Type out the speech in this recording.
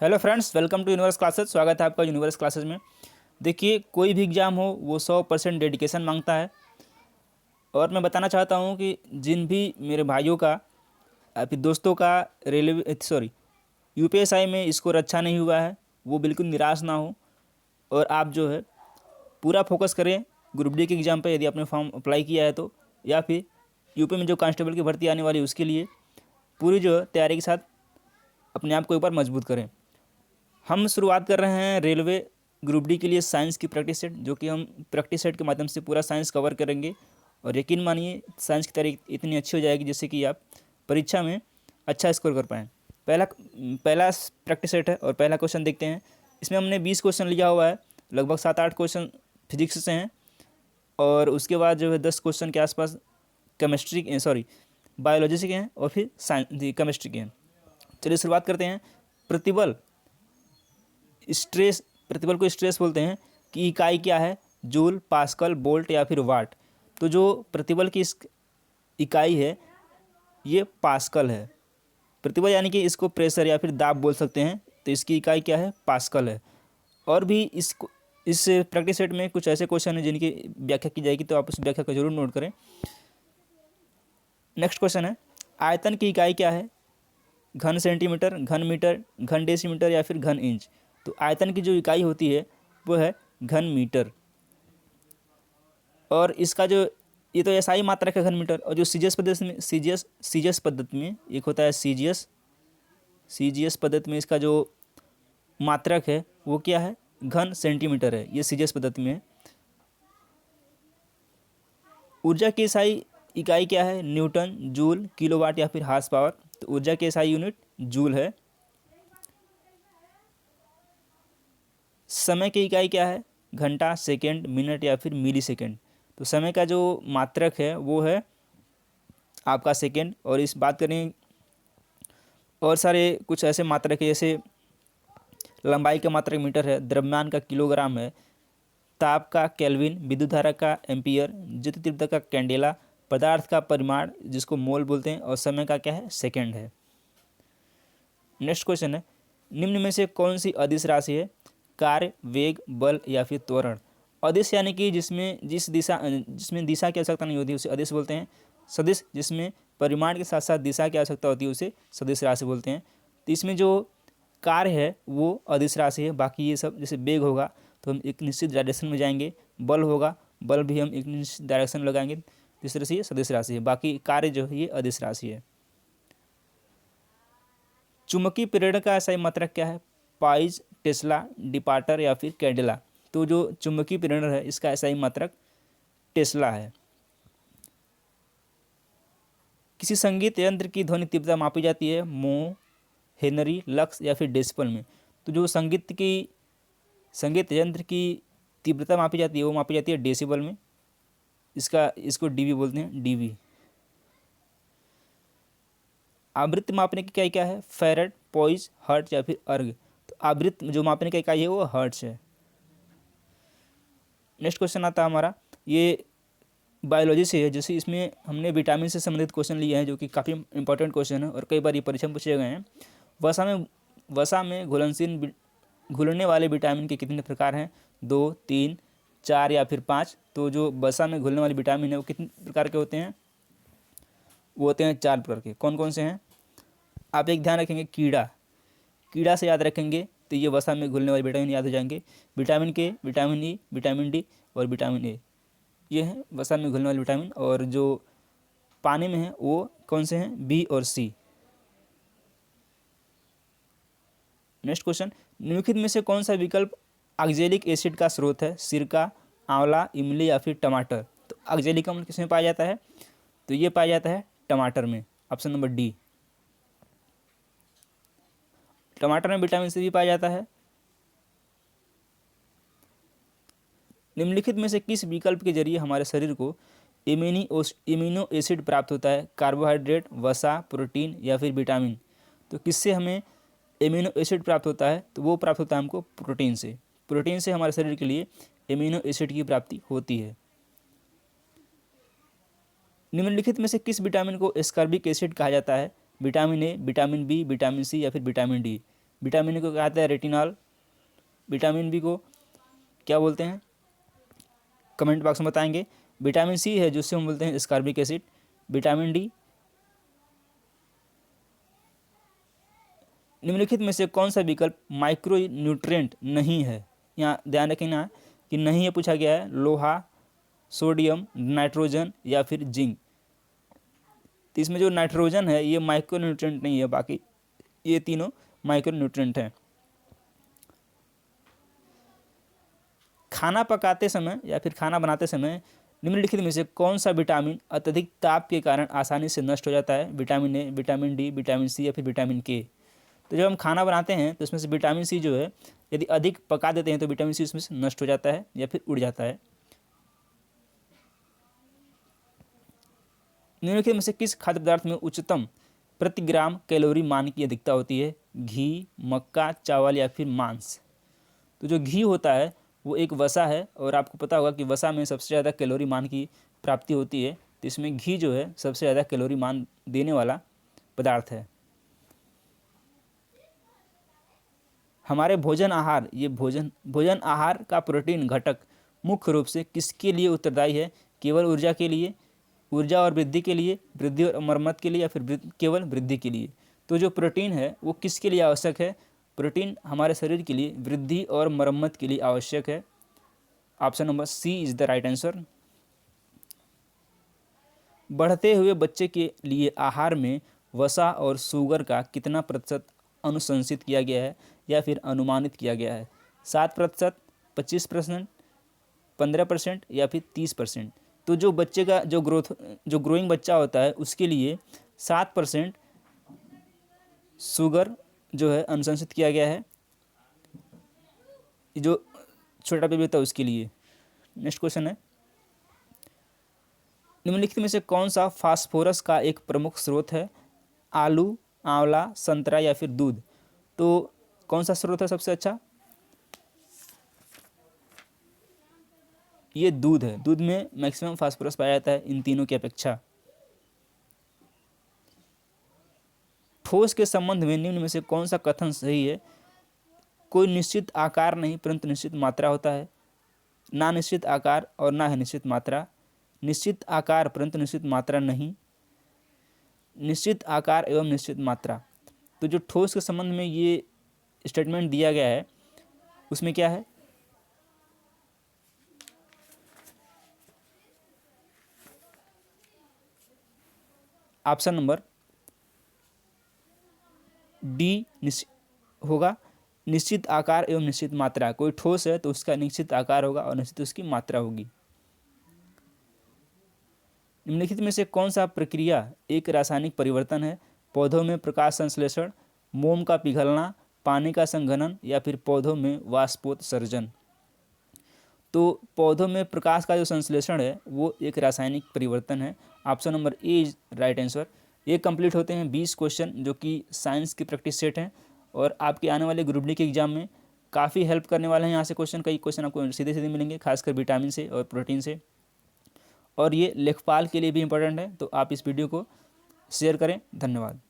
Hello friends, welcome to Universe Classes. स्वागत है आपका यूनिवर्स क्लासेस में। देखिए, कोई भी एग्ज़ाम हो वो 100% डेडिकेशन मांगता है। और मैं बताना चाहता हूँ कि जिन भी मेरे भाइयों का या फिर दोस्तों का रेलवे यूपीएसआई में स्कोर अच्छा नहीं हुआ है, वो बिल्कुल निराश ना हो और आप जो है पूरा फोकस करें ग्रुप डी के एग्ज़ाम पे, यदि आपने फॉर्म अप्लाई किया है तो, या फिर यूपी में जो कांस्टेबल की भर्ती आने वाली है उसके लिए पूरी जो है तैयारी के साथ अपने आप को एक बार मजबूत करें। हम शुरुआत कर रहे हैं रेलवे ग्रुप डी के लिए साइंस की प्रैक्टिस सेट, जो कि हम प्रैक्टिस सेट के माध्यम से पूरा साइंस कवर करेंगे। और यकीन मानिए साइंस की तैयारी इतनी अच्छी हो जाएगी जिससे कि आप परीक्षा में अच्छा स्कोर कर पाएँ। पहला पहला प्रैक्टिस सेट है और पहला क्वेश्चन देखते हैं। इसमें हमने 20 क्वेश्चन लिया हुआ है, लगभग 7-8 क्वेश्चन फिजिक्स से हैं और उसके बाद जो है 10 क्वेश्चन के आसपास बायोलॉजी से के हैं और फिर साइंस केमिस्ट्री के हैं। चलिए शुरुआत करते हैं। प्रतिबल प्रतिबल को स्ट्रेस बोलते हैं कि इकाई क्या है, जूल, पास्कल, बोल्ट या फिर वाट। तो जो प्रतिबल की इकाई है ये पास्कल है। प्रतिबल यानी कि इसको प्रेशर या फिर दाब बोल सकते हैं, तो इसकी इकाई क्या है, पास्कल है। और भी इस प्रैक्टिस सेट में कुछ ऐसे क्वेश्चन हैं जिनकी व्याख्या की जाएगी, तो आप उस व्याख्या को जरूर नोट करें। नेक्स्ट क्वेश्चन है, आयतन की इकाई क्या है, घन सेंटीमीटर, घन मीटर, घन डेसीमीटर या फिर घन इंच। तो आयतन की जो इकाई होती है वो है घन मीटर। और इसका जो ये तो ऐसा ही मात्रक है घन मीटर। और जो सीजीएस पद्धति में एक होता है सीजीएस पद्धति में इसका जो मात्रक है वो क्या है, घन सेंटीमीटर है। ये सीजीएस पद्धति में है। ऊर्जा की एसआई इकाई क्या है, न्यूटन, जूल, किलोवाट या फिर हार्स पावर। तो ऊर्जा की एसआई यूनिट जूल है। समय की इकाई क्या है, घंटा, सेकंड, मिनट या फिर मिली सेकंड। तो समय का जो मात्रक है वो है आपका सेकंड। और इस बात करें और सारे कुछ ऐसे मात्रक है, जैसे लंबाई का मात्रक मीटर है, द्रव्यमान का किलोग्राम है, ताप का केल्विन, विद्युत धारा का एम्पियर, ज्योति तीव्रता का कैंडेला, पदार्थ का परिमाण जिसको मोल बोलते हैं, और समय का क्या है, सेकंड है। नेक्स्ट क्वेश्चन है, निम्न में से कौन सी अदिश राशि है, कार्य, वेग, बल या फिर त्वरण। अदिश यानी कि जिसमें दिशा की आवश्यकता नहीं होती उसे अदिश बोलते हैं। सदिश जिसमें परिमाण के साथ साथ दिशा की आवश्यकता होती है उसे सदिश राशि बोलते हैं। तो इसमें जो कार्य है वो अदिश राशि है। बाकी ये सब, जैसे वेग होगा तो हम एक निश्चित डायरेक्शन में जाएंगे, बल होगा, बल भी हम एक निश्चित डायरेक्शन लगाएंगे, तो इस तरह से ये सदिश राशि है। बाकी कार्य जो है ये अदिश राशि है। चुंबकीय प्रेरण का ऐसा मात्रक क्या है, पाइज, टेस्ला, डिपार्टर या फिर कैंडेला। तो जो चुंबकीय प्रेरण है इसका ऐसा ही मात्रक टेस्ला है। किसी संगीत यंत्र की ध्वनि तीव्रता मापी जाती है, मो, हेनरी, लक्स या फिर डेसिबल में। तो जो संगीत यंत्र की तीव्रता मापी जाती है वो मापी जाती है डेसिबल में। इसको डीबी बोलते हैं, डीबी। आवृत्ति मापने की इकाई क्या है, फैरेड, पॉइज, हर्ट्ज या फिर अर्ग। तो आवृत्ति जो मापने की इकाई है वो हर्ट्ज है। नेक्स्ट क्वेश्चन आता है हमारा, ये बायोलॉजी से है। जैसे इसमें हमने विटामिन से संबंधित क्वेश्चन लिए हैं जो कि काफ़ी इंपॉर्टेंट क्वेश्चन है और कई बार ये परीक्षा में पूछे गए हैं। वसा में घुलने वाले विटामिन के कितने प्रकार हैं, 2, 3, 4 या फिर 5। तो जो वसा में घुलने वाले विटामिन है वो कितने प्रकार के होते हैं, वो होते हैं 4 प्रकार के। कौन कौन से हैं, आप एक ध्यान रखेंगे, कीड़ा से याद रखेंगे तो ये वसा में घुलने वाले विटामिन याद हो जाएंगे। विटामिन के, विटामिन ई, विटामिन डी और विटामिन ए, ये हैं वसा में घुलने वाले विटामिन। और जो पानी में है वो कौन से हैं, बी और सी। नेक्स्ट क्वेश्चन, निम्नलिखित में से कौन सा विकल्प ऑक्जेलिक एसिड का स्रोत है, सिरका, आंवला, इमली या फिर टमाटर। तो ऑक्जेलिक अम्ल किसमें पाया जाता है, तो ये पाया जाता है टमाटर में, ऑप्शन नंबर डी। टमाटर में विटामिन सी भी पाया जाता है। निम्नलिखित में से किस विकल्प के जरिए हमारे शरीर को इम्यूनो एसिड प्राप्त होता है, कार्बोहाइड्रेट, वसा, प्रोटीन या फिर विटामिन। तो किससे हमें एमिनो एसिड प्राप्त होता है, तो वो प्राप्त होता है हमको प्रोटीन से। प्रोटीन से हमारे शरीर के लिए एमिनो एसिड की प्राप्ति होती है। निम्नलिखित में से किस विटामिन को एस्कॉर्बिक एसिड कहा जाता है, vitamin A, vitamin B, vitamin C या फिर विटामिन डी। विटामिन ए को क्या आता है, रेटिनॉल। विटामिन बी को क्या बोलते हैं, कमेंट बॉक्स में बताएंगे। विटामिन सी है जिससे हम बोलते हैं स्कॉर्बिक एसिड। विटामिन डी, निम्नलिखित में से कौन सा विकल्प माइक्रो न्यूट्रिएंट नहीं है। यहाँ ध्यान रखना कि नहीं है पूछा गया है, लोहा, सोडियम, नाइट्रोजन या फिर जिंक। तो इसमें जो नाइट्रोजन है ये माइक्रो न्यूट्रिएंट नहीं है, बाकी ये तीनों माइक्रो न्यूट्रिएंट हैं। खाना पकाते समय या फिर खाना बनाते समय निम्नलिखित में से कौन सा विटामिन अत्यधिक ताप के कारण आसानी से नष्ट हो जाता है। Vitamin A, vitamin D, vitamin C या फिर विटामिन के। तो जब हम खाना बनाते हैं तो उसमें से विटामिन सी जो है यदि अधिक पका देते हैं तो विटामिन सी उसमें से नष्ट हो जाता है या फिर उड़ जाता है। निम्नलिखित में से किस खाद्य पदार्थ में उच्चतम प्रति ग्राम कैलोरी मान की अधिकता होती है। घी, मक्का, चावल या फिर मांस। तो जो घी होता है वो एक वसा है और आपको पता होगा कि वसा में सबसे ज़्यादा कैलोरी मान की प्राप्ति होती है। तो इसमें घी जो है सबसे ज़्यादा कैलोरी मान देने वाला पदार्थ है। हमारे भोजन आहार, ये भोजन आहार का प्रोटीन घटक मुख्य रूप से किसके लिए उत्तरदायी है। केवल ऊर्जा के लिए, ऊर्जा और वृद्धि के लिए, वृद्धि और मरम्मत के लिए या फिर केवल वृद्धि के लिए। तो जो प्रोटीन है वो किसके लिए आवश्यक है। प्रोटीन हमारे शरीर के लिए वृद्धि और मरम्मत के लिए आवश्यक है। Option number C is the right answer. बढ़ते हुए बच्चे के लिए आहार में वसा और शुगर का कितना प्रतिशत अनुशंसित किया गया है या फिर अनुमानित किया गया है। 7%, 25%, 15% या फिर 30%। तो जो बच्चे का जो ग्रोइंग बच्चा होता है उसके लिए 7% शुगर जो है अनुशंसित किया गया है, जो छोटा बेबी होता है उसके लिए। नेक्स्ट क्वेश्चन है, निम्नलिखित में से कौन सा फास्फोरस का एक प्रमुख स्रोत है। आलू, आंवला, संतरा या फिर दूध। तो कौन सा स्रोत है सबसे अच्छा, ये दूध है। दूध में मैक्सिमम फास्फोरस पाया जाता है इन तीनों की अपेक्षा। ठोस के संबंध में निम्न में से कौन सा कथन सही है। कोई निश्चित आकार नहीं परंतु निश्चित मात्रा होता है। ना निश्चित आकार और ना है निश्चित मात्रा। निश्चित आकार परंतु निश्चित मात्रा नहीं। निश्चित आकार एवं निश्चित मात्रा। तो जो ठोस के संबंध में ये स्टेटमेंट दिया गया है उसमें क्या है, ऑप्शन नंबर डी होगा, निश्चित आकार एवं निश्चित मात्रा। कोई ठोस है तो उसका निश्चित आकार होगा और निश्चित उसकी मात्रा होगी। निम्नलिखित में से कौन सा प्रक्रिया एक रासायनिक परिवर्तन है। पौधों में प्रकाश संश्लेषण, मोम का पिघलना, पानी का संघनन या फिर पौधों में वाष्पोत्सर्जन। तो पौधों में प्रकाश का जो संश्लेषण है वो एक रासायनिक परिवर्तन है। Option number A is right answer. ये कंप्लीट होते हैं 20 क्वेश्चन जो कि साइंस की प्रैक्टिस सेट हैं और आपके आने वाले ग्रुप डी के एग्जाम में काफ़ी हेल्प करने वाले हैं। यहाँ से क्वेश्चन, कई क्वेश्चन आपको सीधे सीधे मिलेंगे, खासकर विटामिन से और प्रोटीन से। और ये लेखपाल के लिए भी इंपॉर्टेंट है, तो आप इस वीडियो को शेयर करें। धन्यवाद।